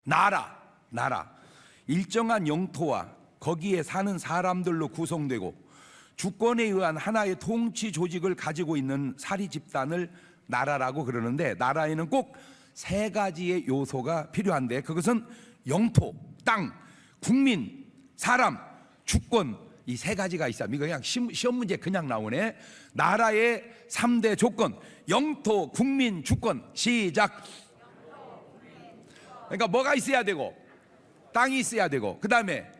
나라 일정한 영토와 거기에 사는 사람들로 구성되고 주권에 의한 하나의 통치 조직을 가지고 있는 사리 집단을 나라라고 그러는데, 나라에는 꼭 세 가지의 요소가 필요한데, 그것은 영토, 땅, 국민, 사람, 주권, 이 세 가지가 있어요. 이거 그냥 시험 문제 그냥 나오네. 나라의 3대 조건: 영토, 국민, 주권. 시작. 그러니까 뭐가 있어야 되고, 땅이 있어야 되고, 그 다음에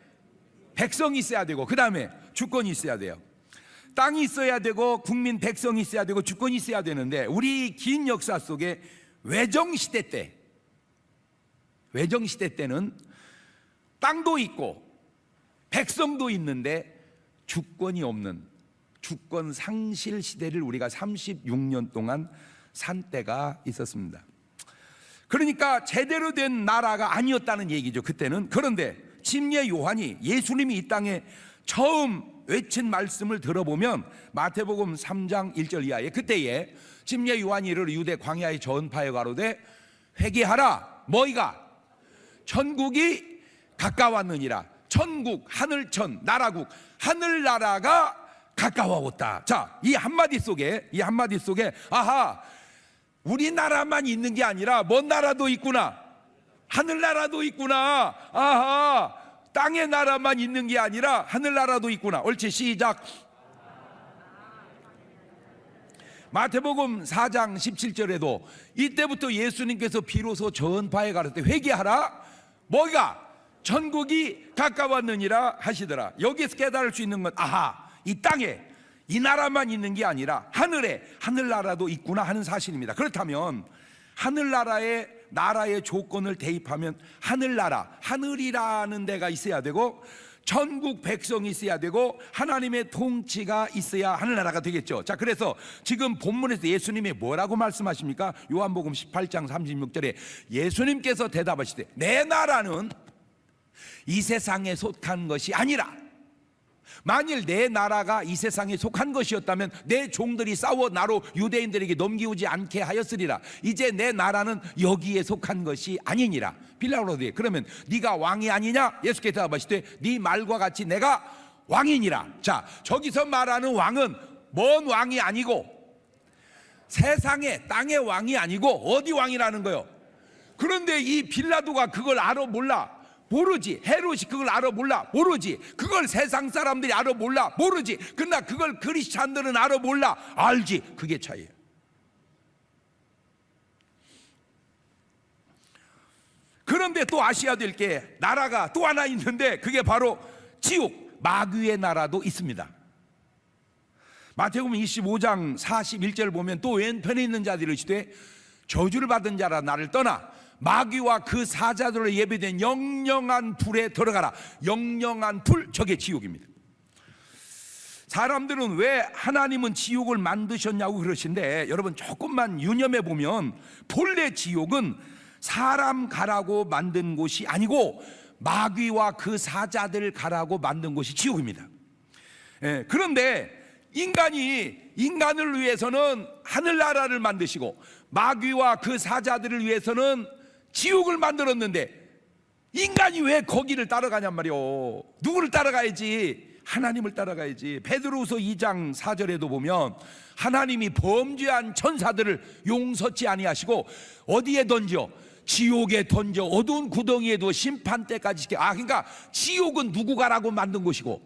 백성이 있어야 되고, 그 다음에 주권이 있어야 돼요. 땅이 있어야 되고, 국민, 백성이 있어야 되고, 주권이 있어야 되는데, 우리 긴 역사 속에 외정시대 때는 땅도 있고 백성도 있는데 주권이 없는 주권 상실 시대를 우리가 36년 동안 산 때가 있었습니다. 그러니까 제대로 된 나라가 아니었다는 얘기죠, 그때는. 그런데 침례 요한이 예수님이 이 땅에 처음 외친 말씀을 들어보면 마태복음 3장 1절 이하에, 그때에 침례 요한이 이르러 유대 광야에 전파해 가로되 회개하라. 뭐이가? 천국이 가까웠느니라. 천국, 하늘천, 나라국, 하늘나라가 가까워왔다. 자, 이 한마디 속에 아하, 우리나라만 있는 게 아니라 먼 나라도 있구나, 하늘나라도 있구나, 아하, 땅의 나라만 있는 게 아니라 하늘나라도 있구나. 옳지, 시작. 마태복음 4장 17절에도 이때부터 예수님께서 비로소 전파에 가르쳐 회개하라. 뭐가? 천국이 가까웠느니라 하시더라. 여기서 깨달을 수 있는 건, 아하, 이 땅에 이 나라만 있는 게 아니라 하늘에 하늘나라도 있구나 하는 사실입니다. 그렇다면 하늘나라의 나라의 조건을 대입하면 하늘나라, 하늘이라는 데가 있어야 되고 전국 백성이 있어야 되고 하나님의 통치가 있어야 하늘나라가 되겠죠. 자, 그래서 지금 본문에서 예수님이 뭐라고 말씀하십니까? 요한복음 18장 36절에 예수님께서 대답하시되 내 나라는 이 세상에 속한 것이 아니라, 만일 내 나라가 이 세상에 속한 것이었다면 내 종들이 싸워 나로 유대인들에게 넘기우지 않게 하였으리라. 이제 내 나라는 여기에 속한 것이 아니니라. 빌라도에 그러면 네가 왕이 아니냐? 예수께서 대답하시되 네 말과 같이 내가 왕이니라. 자, 저기서 말하는 왕은 먼 왕이 아니고 세상의 땅의 왕이 아니고 어디 왕이라는 거요? 그런데 이 빌라도가 그걸 알아 몰라? 모르지. 헤롯이 그걸 알아 몰라? 모르지. 그걸 세상 사람들이 알아 몰라? 모르지. 그러나 그걸 크리스찬들은 알아 몰라? 알지. 그게 차이예요. 그런데 또 아셔야 될 게 나라가 또 하나 있는데 그게 바로 지옥, 마귀의 나라도 있습니다. 마태복음 25장 41절 보면 또 왼편에 있는 자들이 이르시되 저주를 받은 자라 나를 떠나 마귀와 그 사자들로 예비된 영영한 불에 들어가라. 영영한 불, 저게 지옥입니다. 사람들은 왜 하나님은 지옥을 만드셨냐고 그러신데, 여러분 조금만 유념해 보면 본래 지옥은 사람 가라고 만든 곳이 아니고 마귀와 그 사자들 가라고 만든 곳이 지옥입니다. 그런데 인간을 위해서는 하늘나라를 만드시고 마귀와 그 사자들을 위해서는 지옥을 만들었는데 인간이 왜 거기를 따라가냔 말이요. 누구를 따라가야지? 하나님을 따라가야지. 베드로후서 2장 4절에도 보면 하나님이 범죄한 천사들을 용서치 아니하시고 어디에 던져? 지옥에 던져 어두운 구덩이에 두어 심판 때까지 시켜. 그러니까 지옥은 누구 가라고 만든 곳이고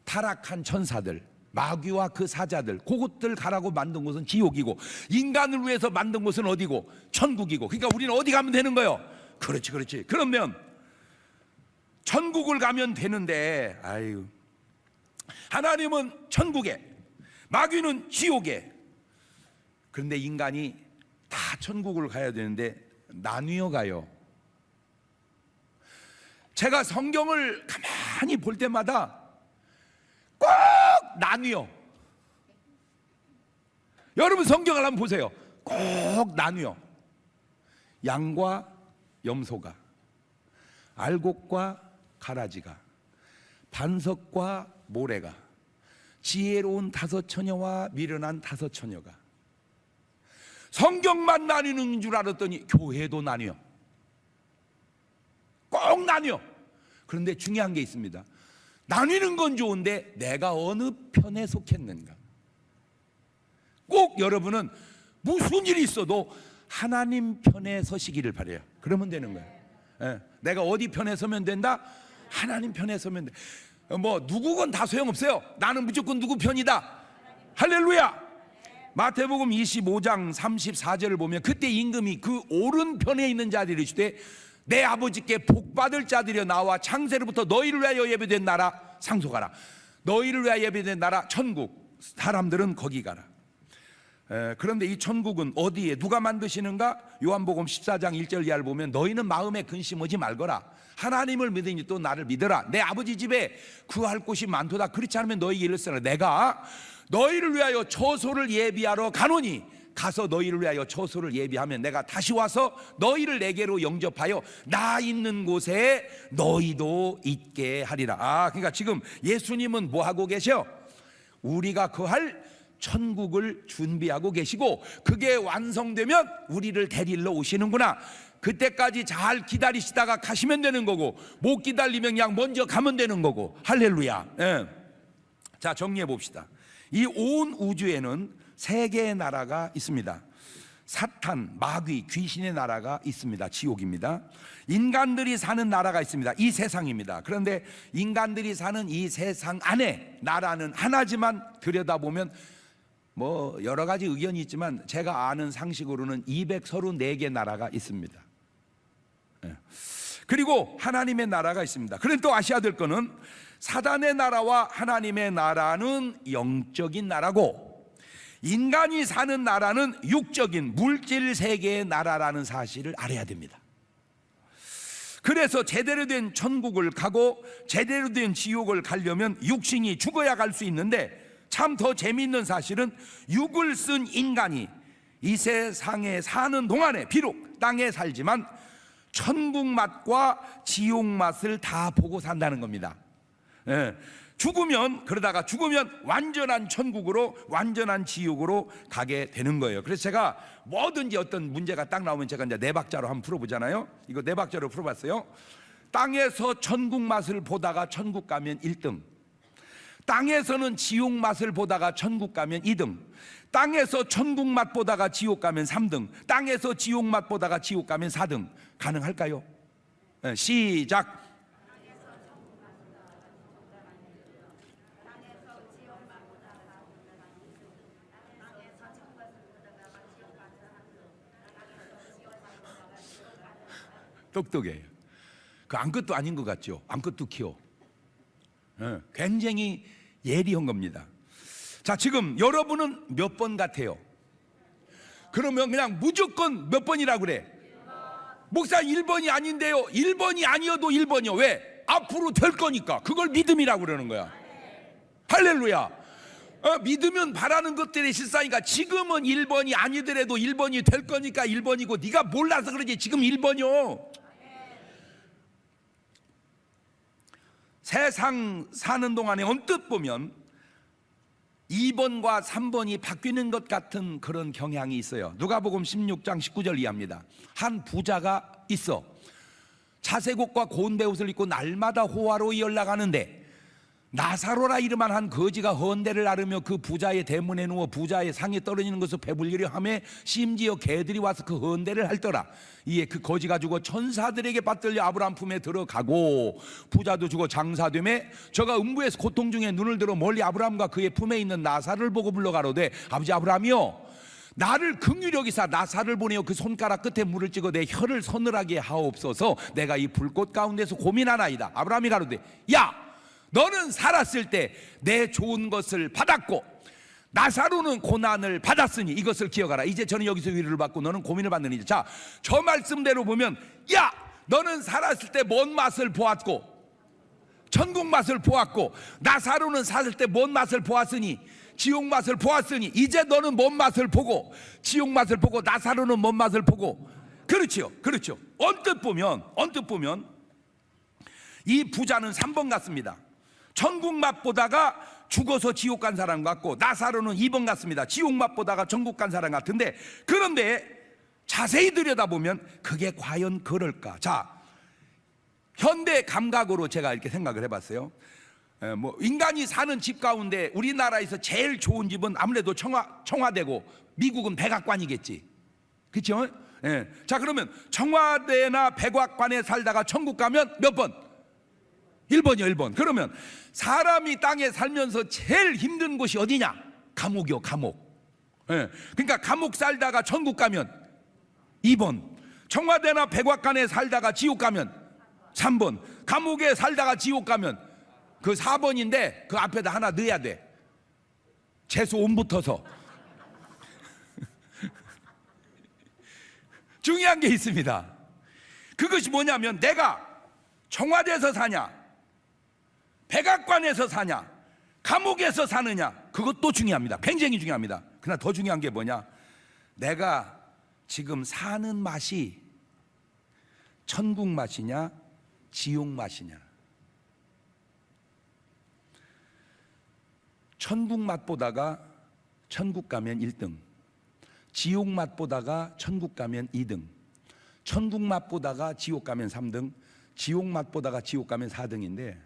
타락한 천사들, 마귀와 그 사자들, 그것들 가라고 만든 곳은 지옥이고 인간을 위해서 만든 곳은 어디고? 천국이고. 그러니까 우리는 어디 가면 되는 거예요? 그렇지. 그러면 천국을 가면 되는데, 아유, 하나님은 천국에, 마귀는 지옥에. 그런데 인간이 다 천국을 가야 되는데 나뉘어 가요. 제가 성경을 가만히 볼 때마다 꼭 나뉘어. 여러분 성경을 한번 보세요. 꼭 나뉘어. 양과 염소가, 알곡과 가라지가, 반석과 모래가, 지혜로운 5 처녀와 미련한 5 처녀가. 성경만 나뉘는 줄 알았더니 교회도 나뉘어. 나뉘어. 그런데 중요한 게 있습니다. 나뉘는 건 좋은데 내가 어느 편에 속했는가. 꼭 여러분은 무슨 일이 있어도 하나님 편에 서시기를 바라요. 그러면 되는 거예요. 예, 내가 어디 편에 서면 된다? 하나님 편에 서면 돼. 뭐 누구건 다 소용없어요. 나는 무조건 누구 편이다. 할렐루야. 마태복음 25장 34절을 보면 그때 임금이 그 오른편에 있는 자들이 이르시되 내 아버지께 복받을 자들이여 나와 창세로부터 너희를 위하여 예배된 나라 상속하라. 너희를 위하여 예배된 나라 천국. 사람들은 거기 가라. 그런데 이 천국은 어디에 누가 만드시는가? 요한복음 14장 1절 이하를 보면 너희는 마음에 근심하지 말거라. 하나님을 믿으니 또 나를 믿어라. 내 아버지 집에 구할 곳이 많도다. 그렇지 않으면 너희에게 이르시라. 내가 너희를 위하여 처소를 예비하러 가노니 가서 너희를 위하여 처소를 예비하면 내가 다시 와서 너희를 내게로 영접하여 나 있는 곳에 너희도 있게 하리라. 그러니까 지금 예수님은 뭐 하고 계셔? 우리가 거할 천국을 준비하고 계시고 그게 완성되면 우리를 데리러 오시는구나. 그때까지 잘 기다리시다가 가시면 되는 거고 못 기다리면 그냥 먼저 가면 되는 거고. 할렐루야. 예. 자, 정리해 봅시다. 이 온 우주에는 세 개의 나라가 있습니다. 사탄, 마귀, 귀신의 나라가 있습니다. 지옥입니다. 인간들이 사는 나라가 있습니다. 이 세상입니다. 그런데 인간들이 사는 이 세상 안에 나라는 하나지만 들여다보면 뭐 여러 가지 의견이 있지만 제가 아는 상식으로는 234개 나라가 있습니다. 그리고 하나님의 나라가 있습니다. 그런데 또 아셔야 될 거는 사단의 나라와 하나님의 나라는 영적인 나라고 인간이 사는 나라는 육적인 물질 세계의 나라라는 사실을 알아야 됩니다. 그래서 제대로 된 천국을 가고 제대로 된 지옥을 가려면 육신이 죽어야 갈 수 있는데 참 더 재미있는 사실은 육을 쓴 인간이 이 세상에 사는 동안에 비록 땅에 살지만 천국 맛과 지옥 맛을 다 보고 산다는 겁니다. 그러다가 죽으면 완전한 천국으로 완전한 지옥으로 가게 되는 거예요. 그래서 제가 뭐든지 어떤 문제가 딱 나오면 제가 이제 네 박자로 한번 풀어보잖아요. 이거 네 박자로 풀어봤어요. 땅에서 천국 맛을 보다가 천국 가면 1등, 땅에서는 지옥 맛을 보다가 천국 가면 2등, 땅에서 천국 맛 보다가 지옥 가면 3등, 땅에서 지옥 맛 보다가 지옥 가면 4등. 가능할까요? 시작. 똑똑해요. 그 아무것도 아닌 것 같죠? 아무것도 키워. 굉장히 예리한 겁니다. 자, 지금 여러분은 몇 번 같아요? 그러면 그냥 무조건 몇 번이라고 그래? 목사 1번이 아닌데요. 1번이 아니어도 1번이요. 왜? 앞으로 될 거니까. 그걸 믿음이라고 그러는 거야. 할렐루야. 믿으면 바라는 것들이 실상이니까 지금은 1번이 아니더라도 1번이 될 거니까 1번이고 네가 몰라서 그러지 지금 1번이요. 세상 사는 동안에 언뜻 보면 2번과 3번이 바뀌는 것 같은 그런 경향이 있어요. 누가복음 16장 19절 이하입니다. 한 부자가 있어. 자색옷과 고운 베옷을 입고 날마다 호화로이 연락하는데 나사로라 이름한 한 거지가 헌대를 앓으며 그 부자의 대문에 누워 부자의 상에 떨어지는 것을 배불리려 하며 심지어 개들이 와서 그 헌대를 할더라. 이에 그 거지가 죽어 천사들에게 받들려 아브라함 품에 들어가고 부자도 죽어 장사되매 저가 음부에서 고통 중에 눈을 들어 멀리 아브라함과 그의 품에 있는 나사를 보고 불러가로되 아버지 아브라함이여 나를 긍휼히 여기사 나사를 보내어 그 손가락 끝에 물을 찍어 내 혀를 서늘하게 하옵소서. 내가 이 불꽃 가운데서 고민하나이다. 아브라함이 가로되 야 너는 살았을 때 내 좋은 것을 받았고 나사로는 고난을 받았으니 이것을 기억하라. 이제 저는 여기서 위로를 받고 너는 고민을 받는 이죠. 자, 저 말씀대로 보면 야 너는 살았을 때 뭔 맛을 보았고 천국 맛을 보았고 나사로는 살을 때 뭔 맛을 보았으니 지옥 맛을 보았으니 이제 너는 뭔 맛을 보고 지옥 맛을 보고 나사로는 뭔 맛을 보고. 그렇죠. 언뜻 보면 이 부자는 3번 같습니다. 천국 맛 보다가 죽어서 지옥 간 사람 같고 나사로는 2번 같습니다. 지옥 맛 보다가 천국 간 사람 같은데 그런데 자세히 들여다보면 그게 과연 그럴까? 자, 현대 감각으로 제가 이렇게 생각을 해봤어요. 뭐 인간이 사는 집 가운데 우리나라에서 제일 좋은 집은 아무래도 청와대고 미국은 백악관이겠지, 그렇죠? 예. 자, 그러면 청와대나 백악관에 살다가 천국 가면 몇 번? 1번이요, 1번. 그러면 사람이 땅에 살면서 제일 힘든 곳이 어디냐? 감옥이요, 감옥. 예. 그러니까 감옥 살다가 천국 가면 2번. 청와대나 백악관에 살다가 지옥 가면 3번. 감옥에 살다가 지옥 가면 그 4번인데 그 앞에다 하나 넣어야 돼. 재수 온 붙어서. 중요한 게 있습니다. 그것이 뭐냐면 내가 청와대에서 사냐, 백악관에서 사냐, 감옥에서 사느냐, 그것도 중요합니다. 굉장히 중요합니다. 그러나 더 중요한 게 뭐냐, 내가 지금 사는 맛이 천국 맛이냐 지옥 맛이냐. 천국 맛 보다가 천국 가면 1등, 지옥 맛 보다가 천국 가면 2등, 천국 맛 보다가 지옥 가면 3등, 지옥 맛 보다가 지옥 가면 4등인데,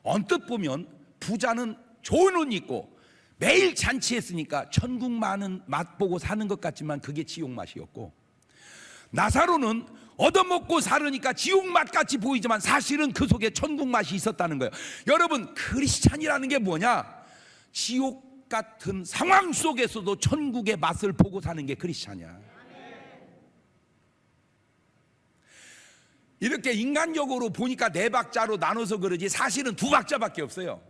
언뜻 보면 부자는 좋은 옷 입고 매일 잔치했으니까 천국 많은 맛 보고 사는 것 같지만 그게 지옥 맛이었고, 나사로는 얻어먹고 살으니까 지옥 맛같이 보이지만 사실은 그 속에 천국 맛이 있었다는 거예요. 여러분, 크리스찬이라는 게 뭐냐? 지옥 같은 상황 속에서도 천국의 맛을 보고 사는 게 크리스찬이야. 이렇게 인간적으로 보니까 4박자로 나눠서 그러지 사실은 2박자밖에 없어요.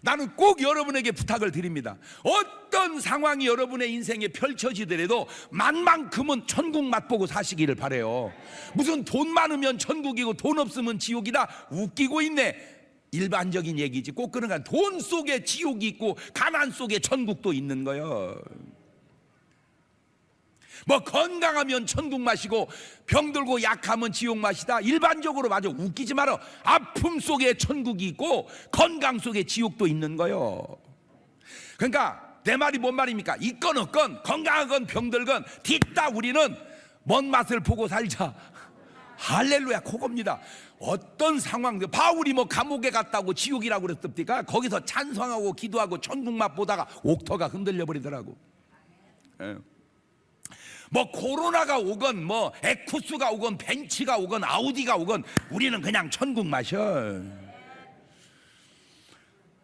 나는 꼭 여러분에게 부탁을 드립니다. 어떤 상황이 여러분의 인생에 펼쳐지더라도 만만큼은 천국 맛보고 사시기를 바라요. 무슨 돈 많으면 천국이고 돈 없으면 지옥이다, 웃기고 있네, 일반적인 얘기지. 꼭 그런 거야. 돈 속에 지옥이 있고 가난 속에 천국도 있는 거예요. 뭐 건강하면 천국 맛이고 병들고 약하면 지옥 맛이다, 일반적으로 맞아. 웃기지 마라. 아픔 속에 천국이 있고 건강 속에 지옥도 있는 거예요. 그러니까 내 말이 뭔 말입니까? 있건 없건 건강하건 병들건 뒤따 우리는 뭔 맛을 보고 살자. 할렐루야, 그겁니다. 어떤 상황, 바울이 뭐 감옥에 갔다고 지옥이라고 그랬습니까? 거기서 찬송하고 기도하고 천국 맛 보다가 옥터가 흔들려 버리더라고. 뭐 코로나가 오건 뭐 에쿠스가 오건 벤츠가 오건 아우디가 오건 우리는 그냥 천국 마셔.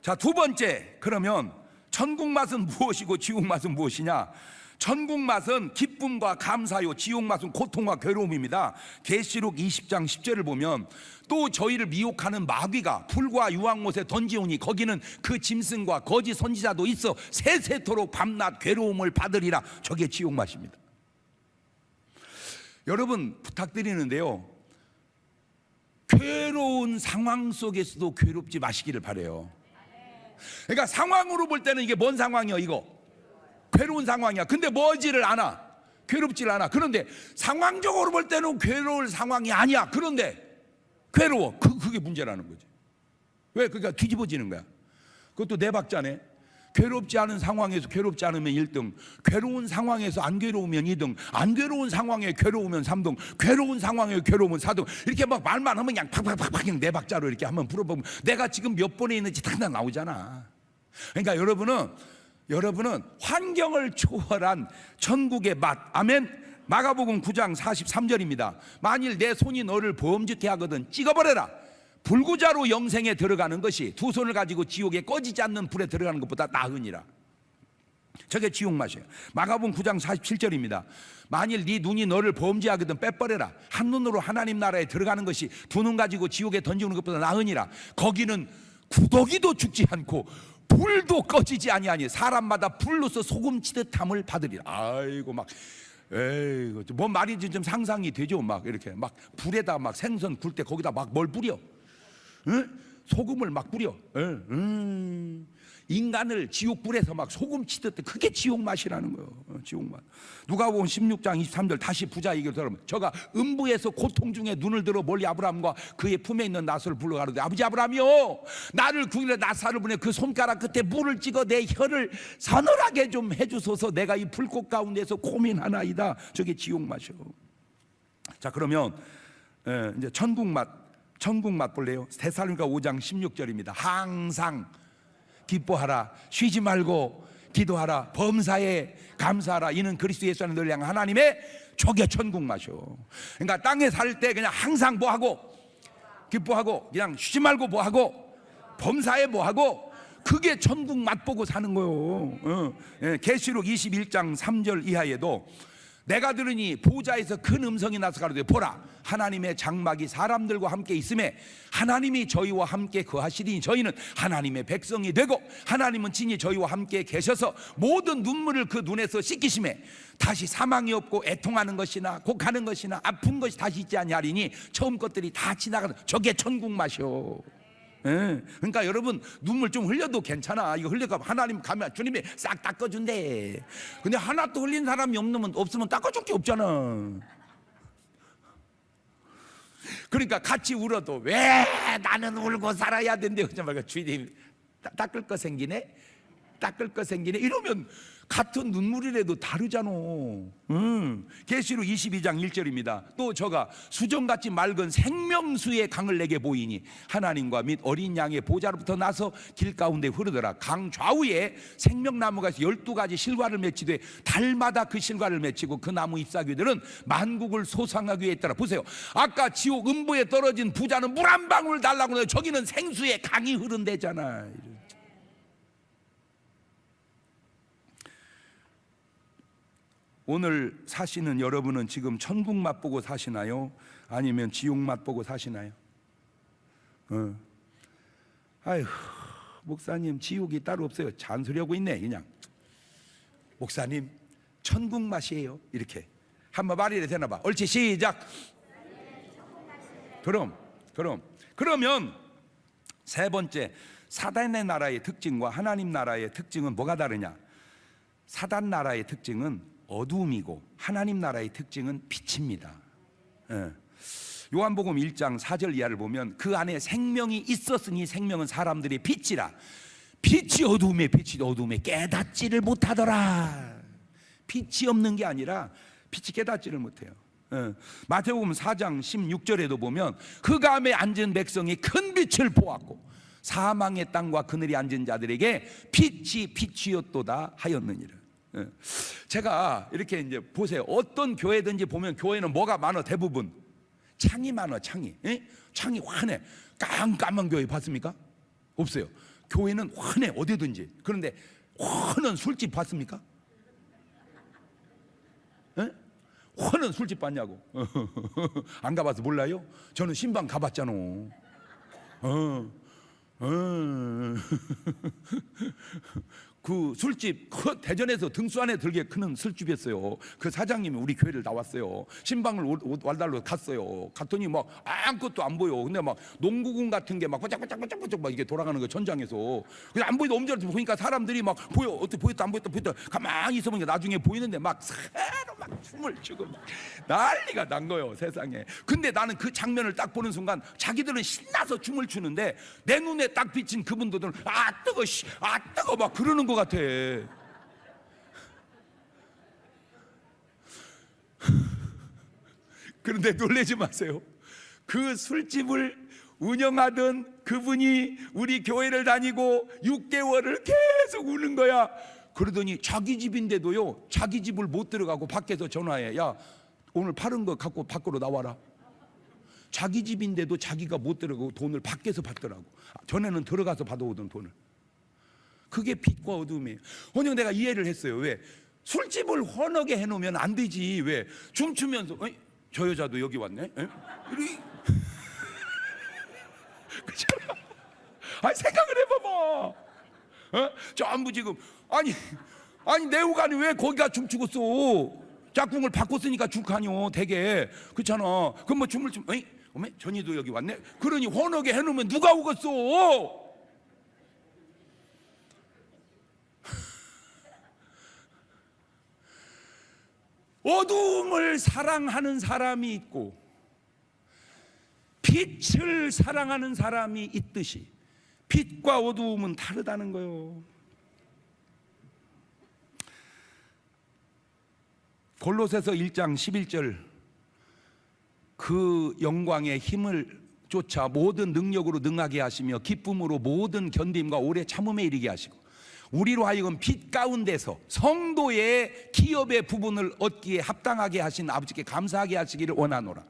자, 2번째, 그러면 천국 맛은 무엇이고 지옥 맛은 무엇이냐? 천국 맛은 기쁨과 감사요, 지옥 맛은 고통과 괴로움입니다. 계시록 20장 10절을 보면 또 저희를 미혹하는 마귀가 불과 유황못에 던지오니 거기는 그 짐승과 거짓 선지자도 있어 세세토록 밤낮 괴로움을 받으리라. 저게 지옥 맛입니다. 여러분, 부탁드리는데요, 괴로운 상황 속에서도 괴롭지 마시기를 바라요. 그러니까 상황으로 볼 때는 이게 뭔 상황이야? 이거 괴로운 상황이야. 근데 뭐지를 않아, 괴롭지를 않아. 그런데 상황적으로 볼 때는 괴로울 상황이 아니야. 그런데 괴로워. 그게 문제라는 거지. 왜? 그러니까 뒤집어지는 거야. 그것도 4박자네. 괴롭지 않은 상황에서 괴롭지 않으면 1등, 괴로운 상황에서 안 괴로우면 2등, 안 괴로운 상황에 괴로우면 3등, 괴로운 상황에 괴로우면 4등. 이렇게 막 말만 하면 그냥 팍팍팍팍 그냥 4박자로 이렇게 한번 풀어보면 내가 지금 몇 번에 있는지 다 나오잖아. 그러니까 여러분은 환경을 초월한 천국의 맛, 아멘. 마가복음 9장 43절입니다. 만일 내 손이 너를 범죄케 하거든 찍어버려라. 불구자로 영생에 들어가는 것이 2 손을 가지고 지옥에 꺼지지 않는 불에 들어가는 것보다 나으니라. 저게 지옥 맛이에요. 마가복음 9장 47절입니다. 만일 네 눈이 너를 범죄하거든 빼버려라. 한 눈으로 하나님 나라에 들어가는 것이 2눈 가지고 지옥에 던지는 것보다 나으니라. 거기는 구더기도 죽지 않고 불도 꺼지지 아니하니 사람마다 불로서 소금 치듯 함을 받으리라. 아이고, 막 에이, 뭐 말인지 좀 상상이 되죠. 막 이렇게 막 불에다 막 생선 굴 때 거기다 막 뭘 뿌려? 응? 소금을 막 뿌려. 인간을 지옥불에서 막 소금 치듯, 그게 지옥 맛이라는 거예요. 지옥 맛. 누가복음 16장 23절 다시 부자 얘기를 들으면 저가 음부에서 고통 중에 눈을 들어 멀리 아브라함과 그의 품에 있는 나사를 불러 가로되 아버지 아브라함이요, 나를 구일에 나사를 보내 그 손가락 끝에 물을 찍어 내 혀를 서늘하게 좀 해주소서. 내가 이 불꽃 가운데서 고민하나이다. 저게 지옥 맛이요. 자, 그러면 이제 천국 맛 볼래요? 데살로니가 5장 16절입니다. 항상 기뻐하라, 쉬지 말고 기도하라, 범사에 감사하라. 이는 그리스도 예수 안에 너를 향한 하나님의 저게 천국 맛이요. 그러니까 땅에 살 때 그냥 항상 뭐 하고 기뻐하고, 그냥 쉬지 말고 뭐 하고 범사에 뭐 하고, 그게 천국 맛보고 사는 거요. 계시록 21장 3절 이하에도 내가 들으니 보좌에서 큰 음성이 나서 가로되 보라, 하나님의 장막이 사람들과 함께 있음에 하나님이 저희와 함께 거하시리니 저희는 하나님의 백성이 되고 하나님은 친히 저희와 함께 계셔서 모든 눈물을 그 눈에서 씻기심에 다시 사망이 없고 애통하는 것이나 곡하는 것이나 아픈 것이 다시 있지 아니하리니 처음 것들이 다 지나가는, 저게 천국 맛이요. 그러니까 여러분, 눈물 좀 흘려도 괜찮아. 이거 흘려가 하나님 가면 주님이 싹 닦아준대. 근데 하나도 흘린 사람이 없으면 닦아줄 게 없잖아. 그러니까 같이 울어도 왜 나는 울고 살아야 된대. 그러지 말고 주님 닦을 거 생기네, 닦을 거 생기네 이러면 같은 눈물이라도 다르잖아. 계시록 22장 1절입니다. 또 저가 수정같이 맑은 생명수의 강을 내게 보이니 하나님과 및 어린 양의 보좌로부터 나서 길 가운데 흐르더라. 강 좌우에 생명나무가 12가지 실과를 맺히되 달마다 그 실과를 맺히고 그 나무 잎사귀들은 만국을 소상하기 위해 있더라. 보세요, 아까 지옥 음부에 떨어진 부자는 물 한 방울 달라고 해요. 저기는 생수의 강이 흐른대잖아. 오늘 사시는 여러분은 지금 천국 맛보고 사시나요? 아니면 지옥 맛보고 사시나요? 아휴, 목사님 지옥이 따로 없어요. 잔소리하고 있네. 그냥 목사님 천국 맛이에요. 이렇게 한번 말이 되나 봐. 옳지, 시작. 그러면 세 번째, 사단의 나라의 특징과 하나님 나라의 특징은 뭐가 다르냐? 사단 나라의 특징은 어두움이고 하나님 나라의 특징은 빛입니다. 요한복음 1장 4절 이하를 보면 그 안에 생명이 있었으니 생명은 사람들의 빛이라. 빛이 어두움에 깨닫지를 못하더라. 빛이 없는 게 아니라 빛이 깨닫지를 못해요. 마태복음 4장 16절에도 보면 그 감에 앉은 백성이 큰 빛을 보았고 사망의 땅과 그늘에 앉은 자들에게 빛이 빛이었도다 하였느니라. 제가 이렇게 이제 보세요. 어떤 교회든지 보면 교회는 뭐가 많아? 대부분 창이 많아. 창이 환해. 깜깜한 교회 봤습니까? 없어요. 교회는 환해, 어디든지. 그런데 환한 술집 봤습니까? 환한 술집 봤냐고. 안 가봐서 몰라요? 저는 신방 가봤잖아. 그 술집, 그 대전에서 등수 안에 들게 크는 술집이었어요. 그 사장님이 우리 교회를 나왔어요. 신방을 와달로 갔어요. 갔더니 막 아무것도 안 보여. 근데 막 농구공 같은 게 막 바짝바짝바짝바짝 막 이게 돌아가는 거, 천장에서. 그냥 안 보이도 엄지를 보니까 사람들이 막 보여. 어떻게 보였다 안 보였다 가만히 있어보니까 나중에 보이는데 막 새로 막 춤을 추고 막 난리가 난 거예요, 세상에. 근데 나는 그 장면을 딱 보는 순간 자기들은 신나서 춤을 추는데 내 눈에 딱 비친 그분들은 아 뜨거 막 그러는 것 같아. 그런데 놀라지 마세요. 그 술집을 운영하던 그분이 우리 교회를 다니고 6개월을 계속 우는 거야. 그러더니 자기 집인데도요, 자기 집을 못 들어가고 밖에서 전화해. 야, 오늘 파는 거 갖고 밖으로 나와라. 자기 집인데도 자기가 못 들어가고 돈을 밖에서 받더라고. 전에는 들어가서 받아오던 돈을. 그게 빛과 어둠이에요. 그냥 내가 이해를 했어요. 왜? 술집을 환하게 해놓으면 안 되지. 왜? 춤추면서 저 여자도 여기 왔네? 그렇잖아. 아니, 생각을 해봐봐. 전부 지금 아니 내후관이 왜 거기가 춤추고 써? 짝꿍을 바꿨으니까 죽하뇨 되게. 그렇잖아. 그럼 뭐 춤을 어메 전이도 여기 왔네? 그러니 환하게 해놓으면 누가 오겠어? 어두움을 사랑하는 사람이 있고 빛을 사랑하는 사람이 있듯이 빛과 어두움은 다르다는 거예요. 골로새서 1장 11절 그 영광의 힘을 쫓아 모든 능력으로 능하게 하시며 기쁨으로 모든 견딤과 오래 참음에 이르게 하시고 우리로 하여금 빛 가운데서 성도의 기업의 부분을 얻기에 합당하게 하신 아버지께 감사하게 하시기를 원하노라.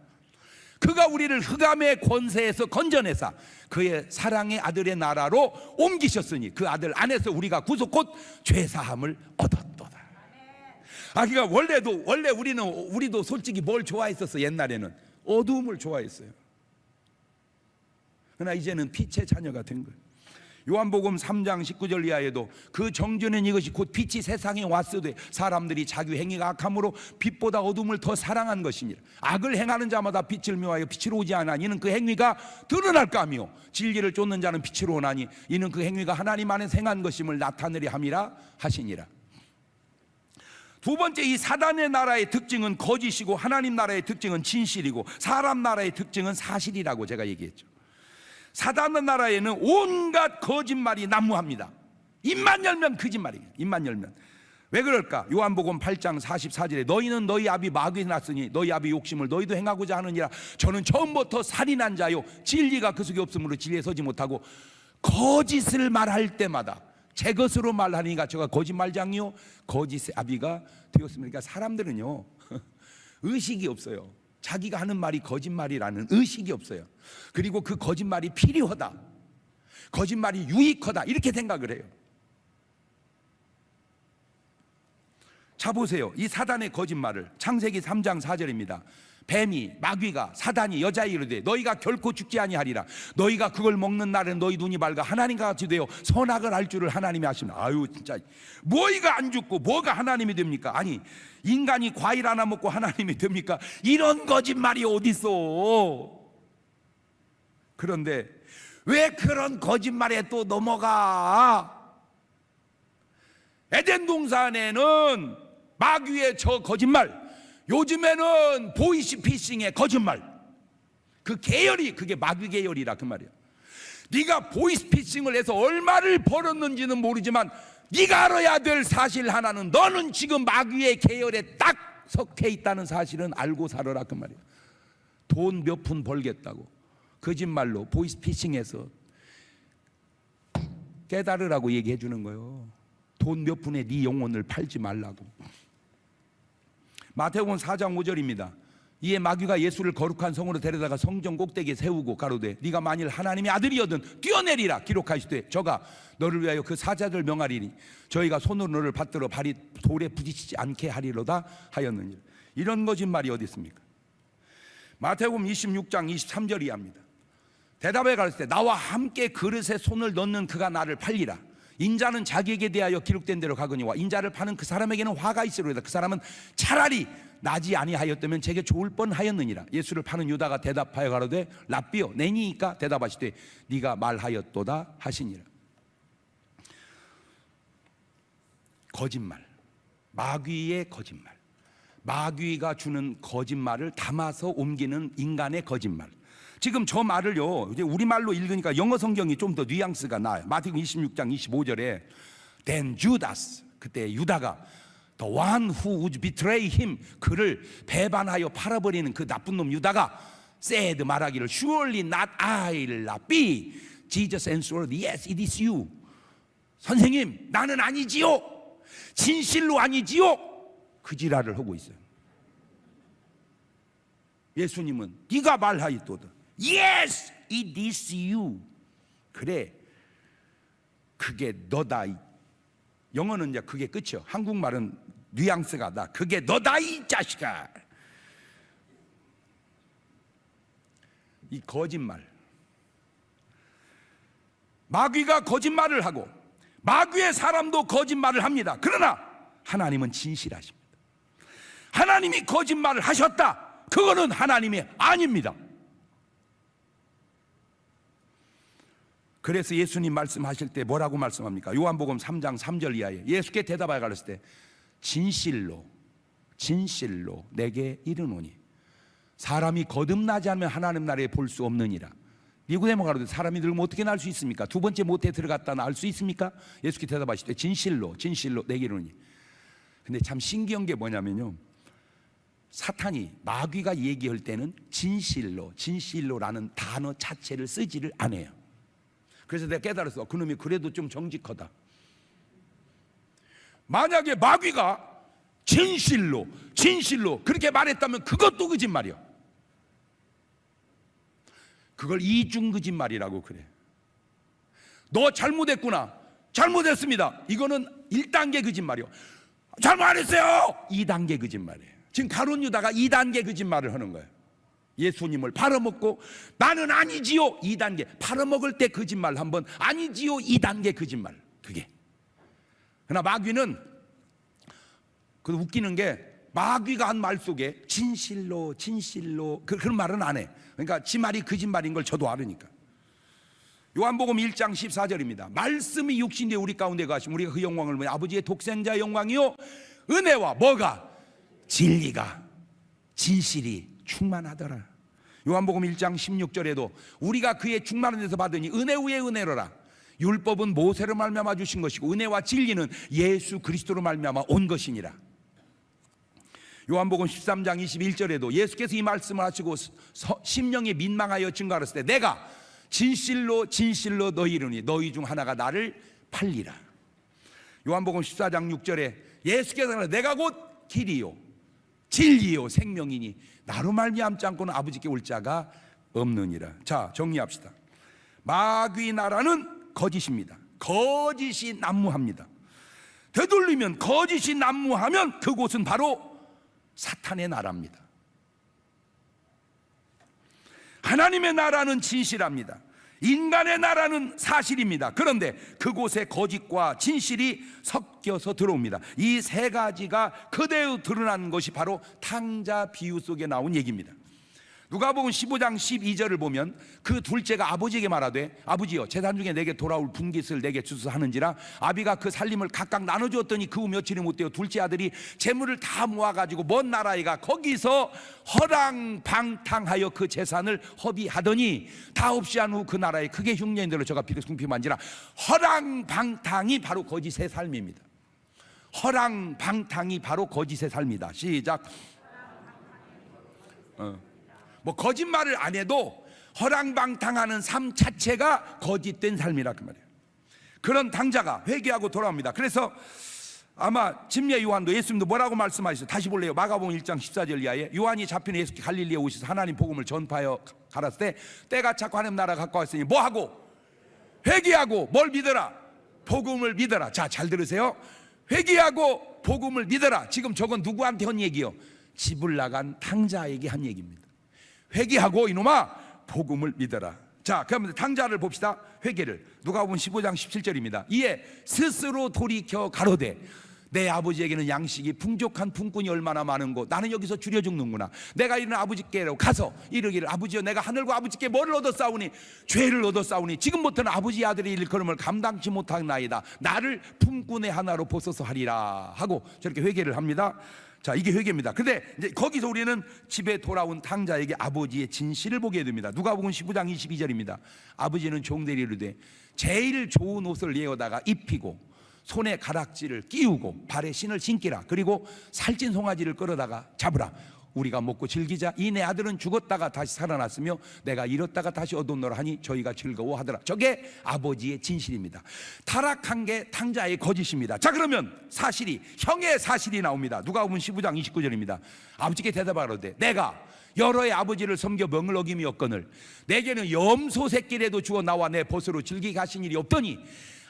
그가 우리를 흑암의 권세에서 건져내사 그의 사랑의 아들의 나라로 옮기셨으니 그 아들 안에서 우리가 구속 곧 죄사함을 얻었도다. 그러니까 원래 우리도 솔직히 뭘 좋아했었어. 옛날에는 어두움을 좋아했어요. 그러나 이제는 빛의 자녀가 된 거예요. 요한복음 3장 19절 이하에도 그 정죄는 이것이 곧 빛이 세상에 왔으되 사람들이 자기 행위가 악함으로 빛보다 어둠을 더 사랑한 것이니라. 악을 행하는 자마다 빛을 미워하여 빛으로 오지 않아 이는 그 행위가 드러날까 하며 진리를 쫓는 자는 빛으로 오나니 이는 그 행위가 하나님 안에 행한 것임을 나타내려 함이라 하시니라. 두 번째, 이 사단의 나라의 특징은 거짓이고 하나님 나라의 특징은 진실이고 사람 나라의 특징은 사실이라고 제가 얘기했죠. 사단의 나라에는 온갖 거짓말이 난무합니다. 입만 열면 거짓말이에요. 입만 열면. 왜 그럴까? 요한복음 8장 44절에 너희는 너희 아비 마귀에 났으니 너희 아비 욕심을 너희도 행하고자 하느니라. 저는 처음부터 살인한 자요 진리가 그 속에 없으므로 진리에 서지 못하고 거짓을 말할 때마다 제 것으로 말하니까 저가 거짓말장이요 거짓의 아비가 되었습니다. 그러니까 사람들은요 의식이 없어요. 자기가 하는 말이 거짓말이라는 의식이 없어요. 그리고 그 거짓말이 필요하다, 거짓말이 유익하다 이렇게 생각을 해요. 자 보세요. 이 사단의 거짓말을 창세기 3장 4절입니다. 뱀이 마귀가 사단이 여자에게 이르되 너희가 결코 죽지 아니하리라. 너희가 그걸 먹는 날은 너희 눈이 밝아 하나님과 같이 되어 선악을 알 줄을 하나님이 아시나. 아유 진짜 뭐가 안 죽고 뭐가 하나님이 됩니까? 아니 인간이 과일 하나 먹고 하나님이 됩니까? 이런 거짓말이 어딨어. 그런데 왜 그런 거짓말에 또 넘어가? 에덴 동산에는 마귀의 저 거짓말, 요즘에는 보이스피싱의 거짓말, 그 계열이 그게 마귀 계열이라 그 말이야. 네가 보이스피싱을 해서 얼마를 벌었는지는 모르지만 네가 알아야 될 사실 하나는 너는 지금 마귀의 계열에 딱 속해 있다는 사실은 알고 살아라 그 말이야. 돈 몇 푼 벌겠다고 거짓말로 보이스피싱해서 깨달으라고 얘기해 주는 거예요. 돈 몇 푼에 네 영혼을 팔지 말라고. 마태복음 4장 5절입니다. 이에 마귀가 예수를 거룩한 성으로 데려다가 성전 꼭대기에 세우고 가로되 네가 만일 하나님의 아들이거든 뛰어내리라 기록하시되 저가 너를 위하여 그 사자들 명하리니 저희가 손으로 너를 받들어 발이 돌에 부딪히지 않게 하리로다 하였느니라. 이런 거짓말이 어디 있습니까? 마태복음 26장 23절 이하입니다. 대답해 가르치되 나와 함께 그릇에 손을 넣는 그가 나를 팔리라. 인자는 자기에게 대하여 기록된 대로 가거니와 인자를 파는 그 사람에게는 화가 있으리로다. 그 사람은 차라리 나지 아니하였다면 제게 좋을 뻔하였느니라. 예수를 파는 유다가 대답하여 가로되 랍비여 내니이까 대답하시되 네가 말하였도다 하시니라. 거짓말, 마귀의 거짓말, 마귀가 주는 거짓말을 담아서 옮기는 인간의 거짓말. 지금 저 말을요 이제 우리말로 읽으니까 영어 성경이 좀 더 뉘앙스가 나요. 마태복음 26장 25절에 Then Judas, 그때 유다가 The one who would betray him, 그를 배반하여 팔아버리는 그 나쁜 놈 유다가 said 말하기를 Surely not I, Rabbi. Jesus answered Yes, it is you. 선생님 나는 아니지요, 진실로 아니지요. 그 지랄을 하고 있어요. 예수님은 네가 말하였도다. Yes, it is you. 그래, 그게 너다. 영어는 이제 그게 끝이요. 한국말은 뉘앙스가 나. 그게 너다 이 자식아. 이 거짓말, 마귀가 거짓말을 하고 마귀의 사람도 거짓말을 합니다. 그러나 하나님은 진실하십니다. 하나님이 거짓말을 하셨다, 그거는 하나님이 아닙니다. 그래서 예수님 말씀하실 때 뭐라고 말씀합니까? 요한복음 3장 3절 이하에 예수께 대답하여 가르칠 때 진실로 진실로 내게 이르노니 사람이 거듭나지 않으면 하나님 나라에 볼 수 없느니라. 니고데모 가로되 사람이 늙으면 어떻게 날 수 있습니까? 두 번째 못에 들어갔다 알 수 있습니까? 예수께 대답하실 때 진실로 진실로 내게 이르노니. 근데 참 신기한 게 뭐냐면요, 사탄이 마귀가 얘기할 때는 진실로라는 단어 자체를 쓰지를 않아요. 그래서 내가 깨달았어. 그놈이 그래도 좀 정직하다. 만약에 마귀가 진실로 그렇게 말했다면 그것도 거짓말이야. 그걸 이중 거짓말이라고 그래. 너 잘못했구나. 잘못했습니다. 이거는 1단계 거짓말이요. 잘못 안 했어요. 2단계 거짓말이에요. 지금 가룟 유다가 2단계 거짓말을 하는 거예요. 예수님을 팔아먹고 나는 아니지요. 2단계 팔아먹을 때 거짓말 한번, 아니지요. 2단계 거짓말. 그게. 그러나 마귀는 그 웃기는 게, 마귀가 한 말 속에 진실로 그런 말은 안 해. 그러니까 지 말이 거짓말인 걸 저도 알으니까. 요한복음 1장 14절입니다. 말씀이 육신되어 우리 가운데 가시면 우리가 그 영광을 보니 아버지의 독생자의 영광이요 은혜와 뭐가? 진리가, 진실이 충만하더라. 요한복음 1장 16절에도 우리가 그의 충만한 데서 받으니 은혜 위에 은혜로라. 율법은 모세로 말미암아 주신 것이고 은혜와 진리는 예수 그리스도로 말미암아 온 것이니라. 요한복음 13장 21절에도 예수께서 이 말씀을 하시고 심령이 민망하여 증거하셨을 때 내가 진실로 너희 이르니 너희 중 하나가 나를 팔리라. 요한복음 14장 6절에 예수께서 내가 곧 길이요 진리요 생명이니 나로 말미암지 않고는 아버지께 올 자가 없느니라. 자, 정리합시다. 마귀 나라는 거짓입니다. 거짓이 난무합니다. 되돌리면, 거짓이 난무하면 그곳은 바로 사탄의 나라입니다. 하나님의 나라는 진실합니다. 인간의 나라는 사실입니다. 그런데 그곳에 거짓과 진실이 섞여서 들어옵니다. 이 세 가지가 그대로 드러난 것이 바로 탕자 비유 속에 나온 얘기입니다. 누가복음 15장 12절을 보면 그 둘째가 아버지에게 말하되 아버지여 제단 중에 내게 돌아올 분깃을 내게 주소서 하는지라. 아비가 그 살림을 각각 나눠주었더니 그 후 며칠이 못되어 둘째 아들이 재물을 다 모아가지고 먼 나라에 가 거기서 허랑방탕하여 그 재산을 허비하더니 다 없이 한 후 그 나라에 크게 흉년이 들어 저가 비록 궁핍한지라. 허랑방탕이 바로 거짓의 삶입니다. 허랑방탕이 바로 거짓의 삶이다. 시작. 뭐 거짓말을 안 해도 허랑방탕하는 삶 자체가 거짓된 삶이라 그 말이에요. 그런 당자가 회개하고 돌아옵니다. 그래서 아마 침례 요한도 예수님도 뭐라고 말씀하셨어요? 다시 볼래요? 마가복음 1장 14절 이하에 요한이 잡힌 예수께 갈릴리에 오셔서 하나님 복음을 전파하여 가랐을 때 때가 차고 하나님 나라가 가까웠으니 뭐하고? 회개하고 뭘 믿어라? 복음을 믿어라. 자, 잘 들으세요. 회개하고 복음을 믿어라. 지금 저건 누구한테 한 얘기요? 집을 나간 탕자에게 한 얘기입니다. 회개하고 이놈아 복음을 믿어라. 자, 그러면 탕자를 봅시다. 회개를. 누가복음 15장 17절입니다. 이에 스스로 돌이켜 가로되 내 아버지에게는 양식이 풍족한 품꾼이 얼마나 많은고 나는 여기서 줄여 죽는구나. 내가 이르는 아버지께로 가서 이르기를 아버지여 내가 하늘과 아버지께 뭐를 얻었사오니 죄를 얻었사오니 지금부터는 아버지 아들의 일컬음을 감당치 못하나이다. 나를 품꾼의 하나로 보소서 하리라 하고 저렇게 회개를 합니다. 자, 이게 회개입니다. 근데 이제 거기서 우리는 집에 돌아온 탕자에게 아버지의 진실을 보게 됩니다. 누가복음 15장 22절입니다. 아버지는 종들이 이르되 제일 좋은 옷을 내어다가 입히고 손에 가락지를 끼우고 발에 신을 신기라. 그리고 살찐 송아지를 끌어다가 잡으라. 우리가 먹고 즐기자. 이 내 아들은 죽었다가 다시 살아났으며 내가 잃었다가 다시 얻었노라 하니 저희가 즐거워하더라. 저게 아버지의 진실입니다. 타락한 게 탕자의 거짓입니다. 자, 그러면 사실이, 형의 사실이 나옵니다. 누가복음 15장 29절입니다. 아버지께 대답하라되 내가 여러의 아버지를 섬겨 명을 어김이 없거늘 내게는 염소 새끼라도 주어 나와 내 벗으로 즐기게 하신 일이 없더니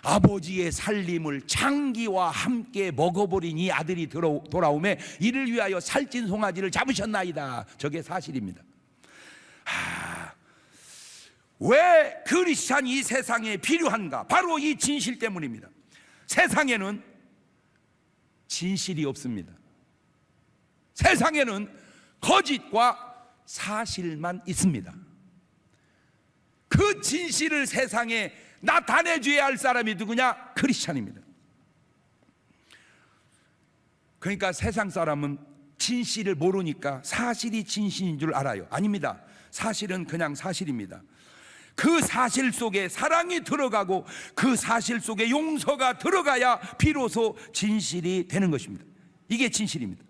아버지의 살림을 장기와 함께 먹어버린 이 아들이 돌아오매 이를 위하여 살찐 송아지를 잡으셨나이다. 저게 사실입니다. 왜 크리스찬이 이 세상에 필요한가? 바로 이 진실 때문입니다. 세상에는 진실이 없습니다. 세상에는 거짓과 사실만 있습니다. 그 진실을 세상에 나타내줘야 할 사람이 누구냐? 크리스찬입니다. 그러니까 세상 사람은 진실을 모르니까 사실이 진실인 줄 알아요. 아닙니다. 사실은 그냥 사실입니다. 그 사실 속에 사랑이 들어가고 그 사실 속에 용서가 들어가야 비로소 진실이 되는 것입니다. 이게 진실입니다.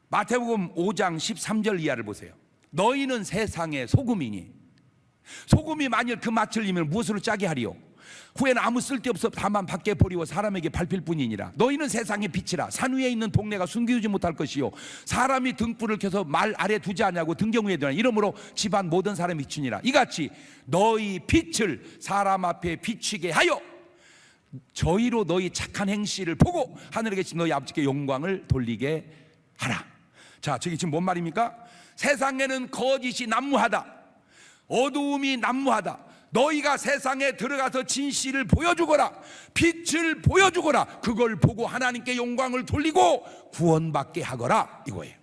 마태복음 5장 13절 이하를 보세요. 너희는 세상의 소금이니 소금이 만일 그 맛을 잃으면 무엇으로 짜게 하리요? 후에는 아무 쓸데없어 다만 밖에 버리고 사람에게 밟힐 뿐이니라. 너희는 세상의 빛이라. 산 위에 있는 동네가 숨기지 못할 것이요 사람이 등불을 켜서 말 아래 두지 않냐고 등경 위에 두나 이러므로 집안 모든 사람이 비추니라. 이같이 너희 빛을 사람 앞에 비추게 하여 저희로 너희 착한 행실을 보고 하늘에 계신 너희 아버지께 영광을 돌리게 하라. 자, 저게 지금 뭔 말입니까? 세상에는 거짓이 난무하다, 어두움이 난무하다. 너희가 세상에 들어가서 진실을 보여주거라, 빛을 보여주거라. 그걸 보고 하나님께 영광을 돌리고 구원받게 하거라, 이거예요.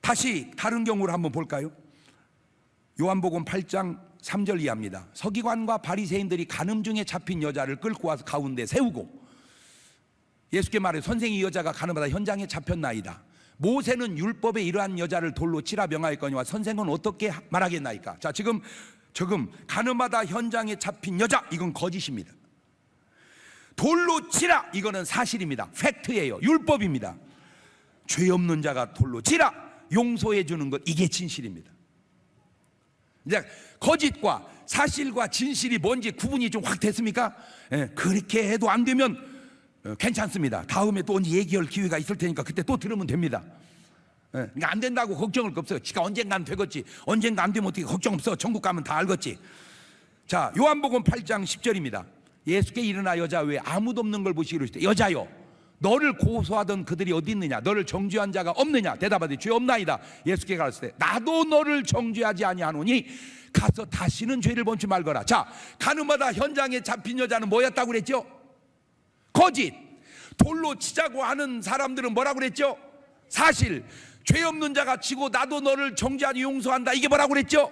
다시 다른 경우를 한번 볼까요? 요한복음 8장 3절 이하입니다. 서기관과 바리새인들이 간음 중에 잡힌 여자를 끌고 와서 가운데 세우고 예수께 말해, 선생이 이 여자가 간음하다 현장에 잡혔나이다. 모세는 율법에 이러한 여자를 돌로 치라 명하였거니와 선생은 어떻게 말하겠나이까? 자, 지금 간음하다 현장에 잡힌 여자, 이건 거짓입니다. 돌로 치라, 이거는 사실입니다. 팩트예요. 율법입니다. 죄 없는 자가 돌로 치라, 용서해 주는 것, 이게 진실입니다. 이제 거짓과 사실과 진실이 뭔지 구분이 좀 확 됐습니까? 그렇게 해도 안 되면 괜찮습니다. 다음에 또 언제 얘기할 기회가 있을 테니까 그때 또 들으면 됩니다. 그러니까 안 된다고 걱정할 거 없어요. 지가 언젠가는 되겠지. 언젠가 안 되면 어떻게 걱정 없어. 천국 가면 다 알겠지. 자, 요한복음 8장 10절입니다. 예수께 일어나 여자 외에 아무도 없는 걸 보시기로 하시되, 여자여, 너를 고소하던 그들이 어디 있느냐? 너를 정죄한 자가 없느냐? 대답하되 죄 없나이다. 예수께 가라사대 나도 너를 정죄하지 아니하노니 가서 다시는 죄를 범치 말거라. 자, 간음하다 현장에 잡힌 여자는 뭐였다고 그랬죠? 거짓. 돌로 치자고 하는 사람들은 뭐라고 그랬죠? 사실. 죄 없는 자가 치고 나도 너를 정죄하니 용서한다, 이게 뭐라고 그랬죠?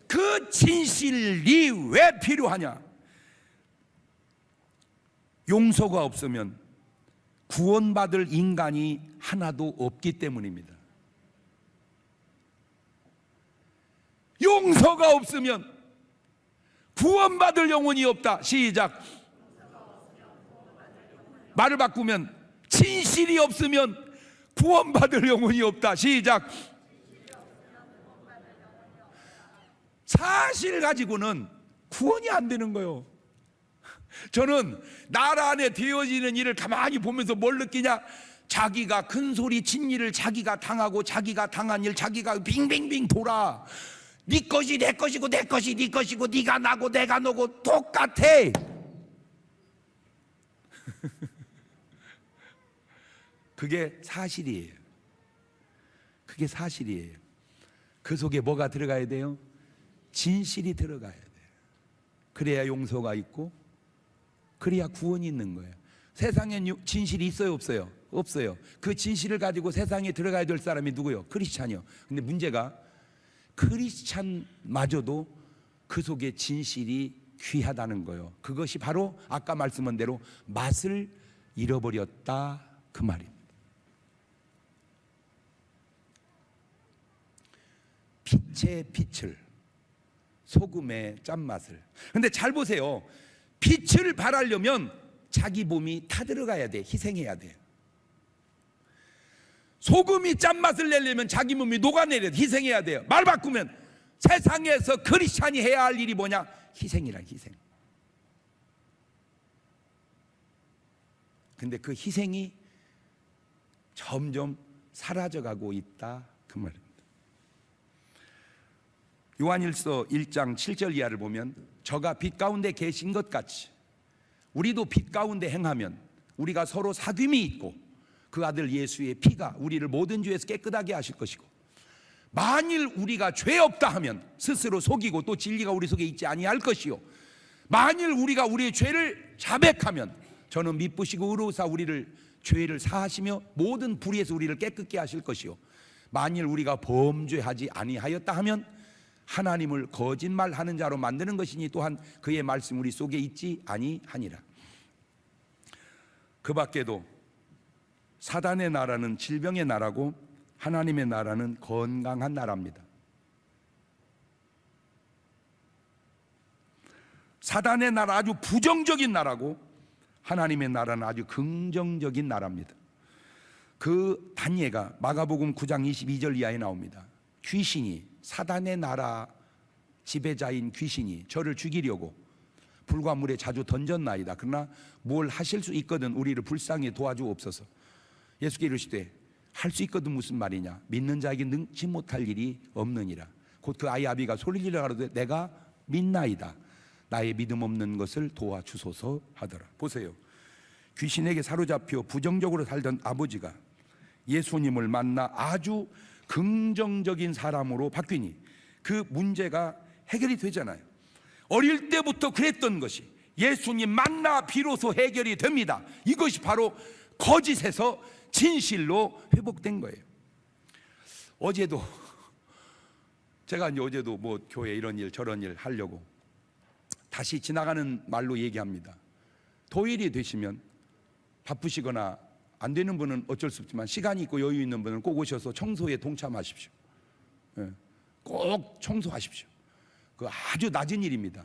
그 진실이 왜 필요하냐? 용서가 없으면 구원받을 인간이 하나도 없기 때문입니다. 용서가 없으면 구원받을 영혼이 없다. 시작. 말을 바꾸면 진실이 없으면 구원받을 영혼이 없다. 시작. 사실 가지고는 구원이 안 되는 거예요. 저는 나라 안에 되어지는 일을 가만히 보면서 뭘 느끼냐? 자기가 큰 소리 친 일을 자기가 당하고 자기가 당한 일 자기가 빙빙빙 돌아. 네 것이 내 것이고 내 것이 네 것이고 네가 나고 내가 너고 똑같아. 그게 사실이에요. 그게 사실이에요. 그 속에 뭐가 들어가야 돼요? 진실이 들어가야 돼요. 그래야 용서가 있고 그래야 구원이 있는 거예요. 세상엔 진실이 있어요, 없어요? 없어요. 그 진실을 가지고 세상에 들어가야 될 사람이 누구요? 크리스찬이요. 근데 문제가 크리스찬마저도 그 속에 진실이 귀하다는 거예요. 그것이 바로 아까 말씀한 대로 맛을 잃어버렸다, 그 말입니다. 빛의 빛을, 소금의 짠맛을. 근데 잘 보세요. 빛을 발하려면 자기 몸이 타들어가야 돼. 희생해야 돼. 소금이 짠맛을 내려면 자기 몸이 녹아내려 희생해야 돼요. 말 바꾸면 세상에서 크리스찬이 해야 할 일이 뭐냐? 희생이란 희생. 근데 그 희생이 점점 사라져가고 있다, 그 말입니다. 요한일서 1장 7절 이하를 보면 저가 빛 가운데 계신 것 같이 우리도 빛 가운데 행하면 우리가 서로 사귐이 있고 그 아들 예수의 피가 우리를 모든 죄에서 깨끗하게 하실 것이고 만일 우리가 죄 없다 하면 스스로 속이고 또 진리가 우리 속에 있지 아니할 것이요 만일 우리가 우리의 죄를 자백하면 저는 미쁘시고 의로우사 우리를 죄를 사하시며 모든 불의에서 우리를 깨끗게 하실 것이요 만일 우리가 범죄하지 아니하였다 하면 하나님을 거짓말하는 자로 만드는 것이니 또한 그의 말씀 우리 속에 있지 아니하니라. 그 밖에도 사단의 나라는 질병의 나라고 하나님의 나라는 건강한 나라입니다. 사단의 나라 아주 부정적인 나라고 하나님의 나라는 아주 긍정적인 나라입니다. 그 단예가 마가복음 9장 22절 이하에 나옵니다. 귀신이, 사단의 나라 지배자인 귀신이 저를 죽이려고 불과 물에 자주 던졌나이다. 그러나 뭘 하실 수 있거든 우리를 불쌍히 도와주옵소서. 예수께 이르시되 할 수 있거든 무슨 말이냐, 믿는 자에게 능치 못할 일이 없느니라. 곧 그 아이 아비가 소리 지르어 가로되 내가 믿나이다. 나의 믿음 없는 것을 도와주소서 하더라. 보세요. 귀신에게 사로잡혀 부정적으로 살던 아버지가 예수님을 만나 아주 긍정적인 사람으로 바뀌니 그 문제가 해결이 되잖아요. 어릴 때부터 그랬던 것이 예수님 만나 비로소 해결이 됩니다. 이것이 바로 거짓에서 진실로 회복된 거예요. 어제도 제가 이제 어제도 뭐 교회 이런 일 저런 일 하려고 다시 지나가는 말로 얘기합니다. 토요일이 되시면 바쁘시거나 안 되는 분은 어쩔 수 없지만 시간이 있고 여유 있는 분은 꼭 오셔서 청소에 동참하십시오. 꼭 청소하십시오. 그 아주 낮은 일입니다.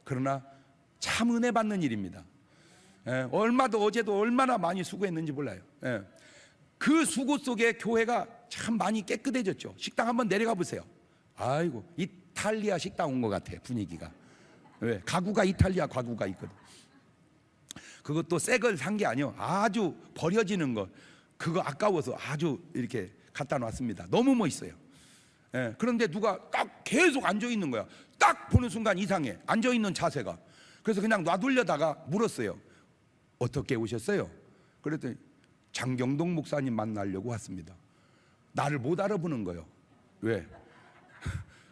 그러나 참 은혜 받는 일입니다. 어제도 얼마나 많이 수고했는지 몰라요. 그 수고 속에 교회가 참 많이 깨끗해졌죠. 식당 한번 내려가 보세요. 아이고, 이탈리아 식당 온 것 같아, 분위기가. 왜? 가구가 이탈리아 가구가 있거든. 그것도 새 걸 산 게 아니요, 아주 버려지는 거, 그거 아까워서 아주 이렇게 갖다 놨습니다. 너무 멋있어요. 그런데 누가 딱 계속 앉아 있는 거야. 딱 보는 순간 이상해, 앉아 있는 자세가. 그래서 그냥 놔둘려다가 물었어요. 어떻게 오셨어요? 그랬더니 장경동 목사님 만나려고 왔습니다. 나를 못 알아보는 거예요. 왜?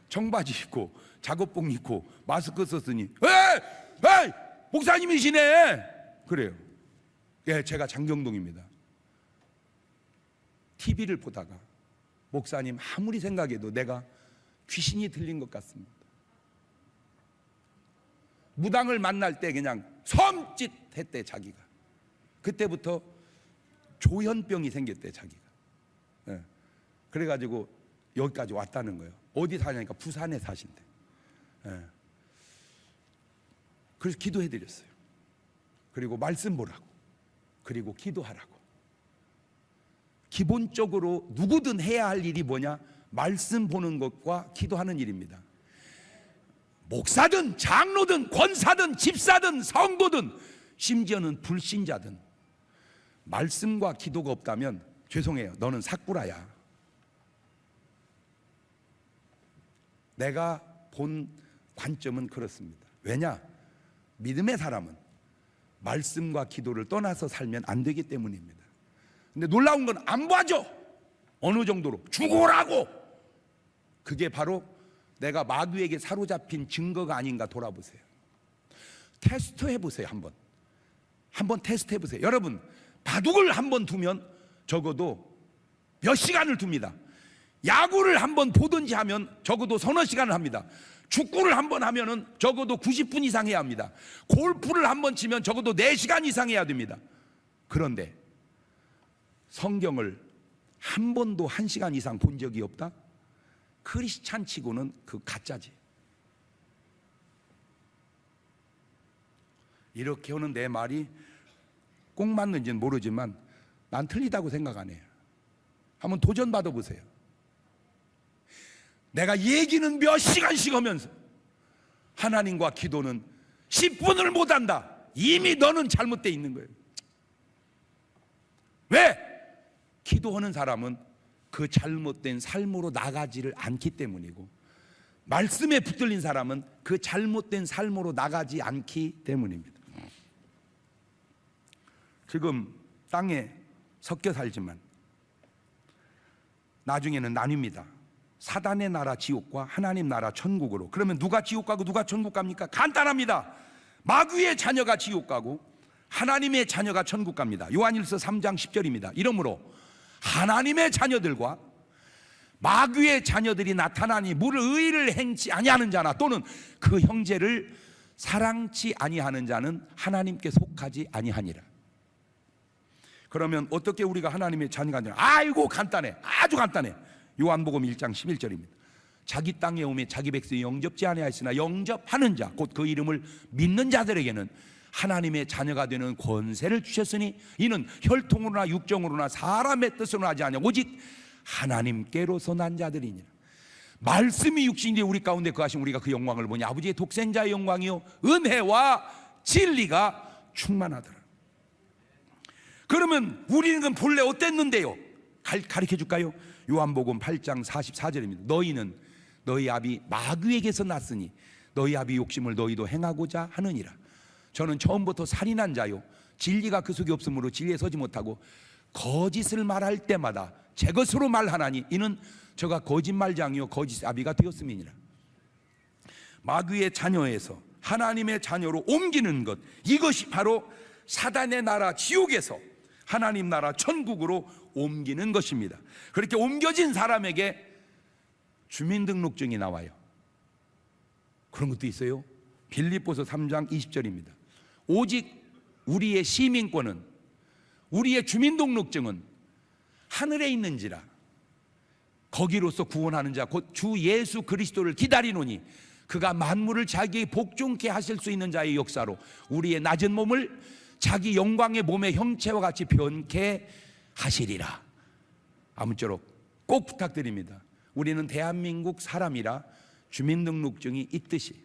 청바지 입고 작업복 입고 마스크 썼으니 에이 목사님이시네 그래요. 예, 제가 장경동입니다. TV를 보다가 목사님 아무리 생각해도 내가 귀신이 들린 것 같습니다. 무당을 만날 때 그냥 섬찟했대 자기가. 그때부터 조현병이 생겼대 자기가. 그래가지고 여기까지 왔다는 거예요. 어디 사냐니까 부산에 사신대. 그래서 기도해드렸어요. 그리고 말씀 보라고, 그리고 기도하라고. 기본적으로 누구든 해야 할 일이 뭐냐? 말씀 보는 것과 기도하는 일입니다. 목사든 장로든 권사든 집사든 성도든 심지어는 불신자든 말씀과 기도가 없다면 죄송해요, 너는 사꾸라야. 내가 본 관점은 그렇습니다. 왜냐? 믿음의 사람은 말씀과 기도를 떠나서 살면 안 되기 때문입니다. 근데 놀라운 건 안 봐줘. 어느 정도로 죽어라고. 그게 바로 내가 마귀에게 사로잡힌 증거가 아닌가 돌아보세요. 테스트 해보세요. 한번 테스트 해보세요. 여러분, 바둑을 한번 두면 적어도 몇 시간을 둡니다. 야구를 한번 보든지 하면 적어도 서너 시간을 합니다. 축구를 한번 하면은 적어도 90분 이상 해야 합니다. 골프를 한번 치면 적어도 4시간 이상 해야 됩니다. 그런데 성경을 한 번도 1시간 이상 본 적이 없다? 크리스찬 치고는 그 가짜지. 이렇게 하는 내 말이 꼭 맞는지는 모르지만 난 틀리다고 생각 안 해요. 한번 도전받아 보세요. 내가 얘기는 몇 시간씩 하면서 하나님과 기도는 10분을 못한다. 이미 너는 잘못되어 있는 거예요. 왜? 기도하는 사람은 그 잘못된 삶으로 나가지를 않기 때문이고, 말씀에 붙들린 사람은 그 잘못된 삶으로 나가지 않기 때문입니다. 지금 땅에 섞여 살지만 나중에는 나뉩니다. 사단의 나라 지옥과 하나님 나라 천국으로. 그러면 누가 지옥 가고 누가 천국 갑니까? 간단합니다. 마귀의 자녀가 지옥 가고 하나님의 자녀가 천국 갑니다. 요한일서 3장 10절입니다. 이러므로 하나님의 자녀들과 마귀의 자녀들이 나타나니 무릇 의를 행치 아니하는 자나 또는 그 형제를 사랑치 아니하는 자는 하나님께 속하지 아니하니라. 그러면 어떻게 우리가 하나님의 자녀가 되냐? 아이고 간단해. 아주 간단해. 요한복음 1장 11절입니다. 자기 땅에 오매 자기 백성이 영접지 아니하였으나 영접하는 자 곧 그 이름을 믿는 자들에게는 하나님의 자녀가 되는 권세를 주셨으니 이는 혈통으로나 육정으로나 사람의 뜻으로 하지 아니하고 오직 하나님께로서 난 자들이니라. 말씀이 육신이 우리 가운데 거하신 우리가 그 영광을 보니 아버지의 독생자의 영광이요 은혜와 진리가 충만하더라. 그러면 우리는 본래 어땠는데요? 가르쳐 줄까요? 요한복음 8장 44절입니다. 너희는 너희 아비 마귀에게서 났으니 너희 아비 욕심을 너희도 행하고자 하느니라. 저는 처음부터 살인한 자요 진리가 그 속에 없으므로 진리에 서지 못하고 거짓을 말할 때마다 제 것으로 말하나니 이는 저가 거짓말장이요 거짓 아비가 되었음이니라. 마귀의 자녀에서 하나님의 자녀로 옮기는 것, 이것이 바로 사단의 나라 지옥에서 하나님 나라 천국으로 옮기는 것입니다. 그렇게 옮겨진 사람에게 주민등록증이 나와요. 그런 것도 있어요. 빌립보서 3장 20절입니다. 오직 우리의 시민권은, 우리의 주민등록증은 하늘에 있는지라 거기로서 구원하는 자 곧 주 예수 그리스도를 기다리노니 그가 만물을 자기의 복종케 하실 수 있는 자의 역사로 우리의 낮은 몸을 자기 영광의 몸의 형체와 같이 변케 하시리라. 아무쪼록 꼭 부탁드립니다. 우리는 대한민국 사람이라 주민등록증이 있듯이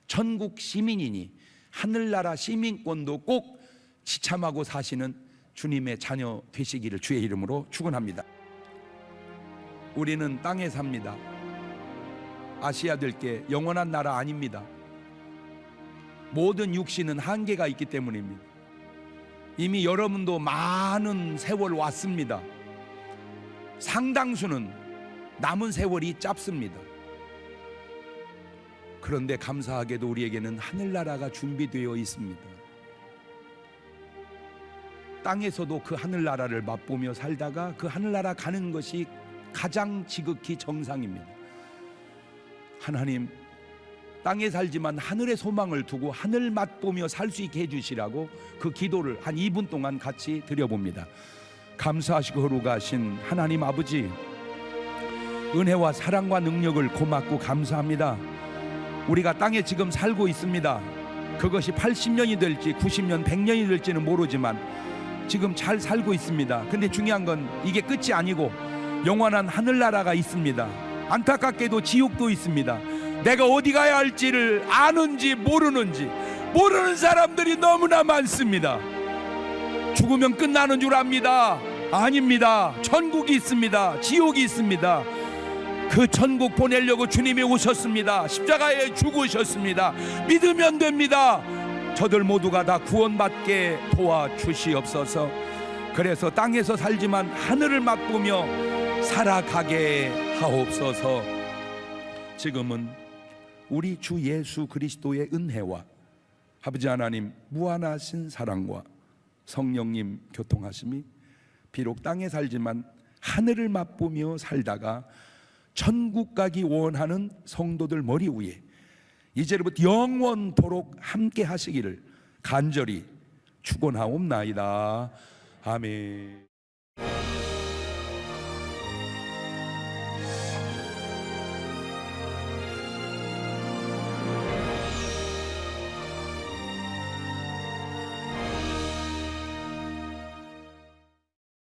천국 시민이니 하늘나라 시민권도 꼭 지참하고 사시는 주님의 자녀 되시기를 주의 이름으로 축원합니다. 우리는 땅에 삽니다. 아시아들께 영원한 나라 아닙니다. 모든 육신은 한계가 있기 때문입니다. 이미 여러분도 많은 세월 왔습니다. 상당수는 남은 세월이 짧습니다. 그런데 감사하게도 우리에게는 하늘나라가 준비되어 있습니다. 땅에서도 그 하늘나라를 맛보며 살다가 그 하늘나라 가는 것이 가장 지극히 정상입니다. 하나님, 땅에 살지만 하늘의 소망을 두고 하늘 맛보며 살 수 있게 해주시라고 그 기도를 한 2분 동안 같이 드려봅니다. 감사하시고 거룩하신 하나님 아버지, 은혜와 사랑과 능력을 고맙고 감사합니다. 우리가 땅에 지금 살고 있습니다. 그것이 80년이 될지 90년 100년이 될지는 모르지만 지금 잘 살고 있습니다. 근데 중요한 건 이게 끝이 아니고 영원한 하늘나라가 있습니다. 안타깝게도 지옥도 있습니다. 내가 어디 가야 할지를 아는지 모르는지 모르는 사람들이 너무나 많습니다. 죽으면 끝나는 줄 압니다. 아닙니다. 천국이 있습니다. 지옥이 있습니다. 그 천국 보내려고 주님이 오셨습니다. 십자가에 죽으셨습니다. 믿으면 됩니다. 저들 모두가 다 구원받게 도와주시옵소서. 그래서 땅에서 살지만 하늘을 맛보며 살아가게 하옵소서. 지금은 우리 주 예수 그리스도의 은혜와 아버지 하나님 무한하신 사랑과 성령님 교통하심이 비록 땅에 살지만 하늘을 맛보며 살다가 천국 가기 원하는 성도들 머리 위에 이제부터 영원토록 함께 하시기를 간절히 축원하옵나이다. 아멘.